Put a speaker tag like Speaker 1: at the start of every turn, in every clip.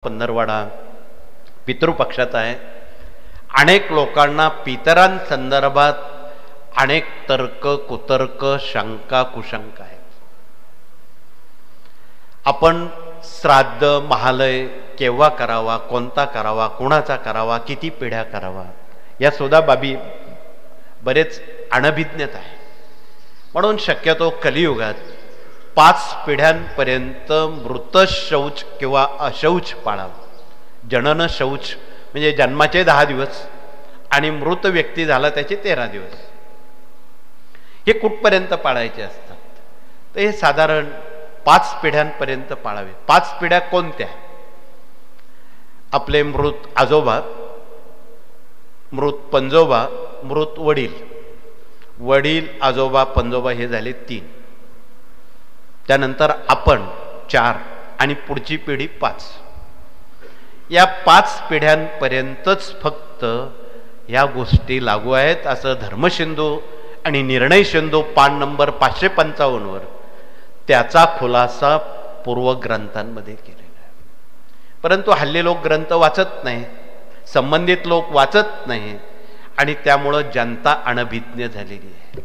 Speaker 1: पंधरवाडा पितृपक्षाचा आहे. अनेक लोकांना पितरांसंदर्भात अनेक तर्क कुतर्क शंका कुशंका आहेत. आपण श्राद्ध महालय केव्हा करावा, कोणता करावा, कोणाचा करावा, किती पिढ्या करावा, या सुद्धा बाबी बरेच अनभिज्ञता आहे. म्हणून शक्यतो कलियुगात 5 पिढ्यांपर्यंत मृत शौच किंवा अशौच पाळावं. जनन शौच म्हणजे जन्माचे 10 दिवस आणि मृत व्यक्ती झाला त्याचे 13 दिवस, हे कुठपर्यंत पाळायचे असतात. तर हे साधारण 5 पिढ्यांपर्यंत पाळावे. 5 पिढ्या कोणत्या? आपले मृत आजोबा, मृत पंजोबा, मृत वडील, वडील आजोबा पंजोबा हे झाले 3. त्यानंतर आपण 4 आणि पुढची पिढी 5. या 5 पिढ्यांपर्यंतच फक्त या गोष्टी लागू आहेत असं धर्मसिंधू आणि निर्णय सिंधू पान नंबर 555 वर त्याचा खुलासा पूर्वग्रंथांमध्ये केलेला आहे. परंतु हल्ली लोक ग्रंथ वाचत नाही, संबंधित लोक वाचत नाही आणि त्यामुळं जनता अनभिज्ञ झालेली आहे.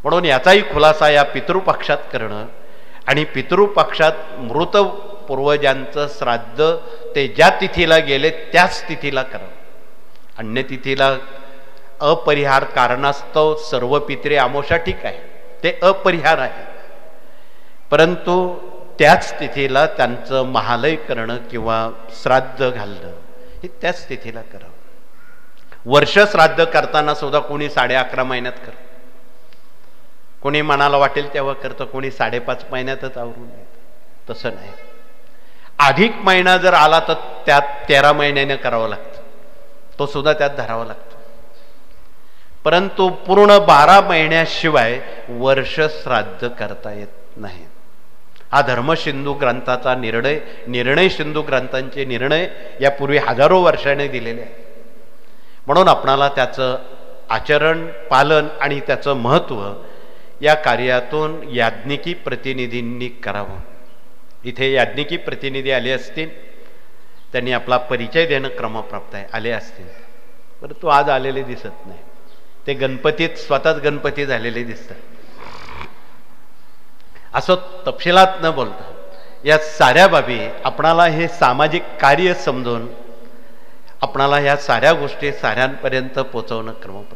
Speaker 1: म्हणून याचाही खुलासा या पितृपक्षात करणं आणि पितृपक्षात मृत पूर्वजांचं श्राद्ध ते ज्या तिथीला गेले त्याच तिथीला करावं. अन्य तिथीला अपरिहार कारणास्तव सर्व पित्रे आमोशा ठीक आहे, ते अपरिहार आहे. परंतु त्याच तिथीला त्यांचं महालय करणं किंवा श्राद्ध घालणं हे त्याच तिथीला करावं. वर्ष श्राद्ध करताना सुद्धा कोणी 11.5 महिन्यात करतं, कोणी मनाला वाटेल तेव्हा करतं, कोणी 5.5 महिन्यातच आवरून येतं. तसं नाही. अधिक महिना जर आला तर त्यात 13 महिन्याने करावं लागतं, तो सुद्धा त्यात धरावा लागतो. परंतु पूर्ण 12 महिन्याशिवाय वर्ष श्राद्ध करता येत नाही. हा धर्मसिंधू ग्रंथाचा निर्णय, निर्णय सिंधू ग्रंथांचे निर्णय यापूर्वी हजारो वर्षाने दिलेले आहेत. म्हणून आपणाला त्याचं आचरण पालन आणि त्याचं महत्त्व या कार्यातून याज्ञिकी प्रतिनिधींनी करावं. इथे याज्ञिकी प्रतिनिधी आले असतील, त्यांनी आपला परिचय देणं क्रमप्राप्त आहे, आले असतील. परंतु आज आलेले दिसत नाही. ते गणपतीत स्वतःच गणपती झालेले दिसतात. असं तपशिलात न बोलता या साऱ्या बाबी आपणाला हे सामाजिक कार्य समजून आपणाला ह्या साऱ्या गोष्टी साऱ्यांपर्यंत पोचवणं क्रमप्राप्त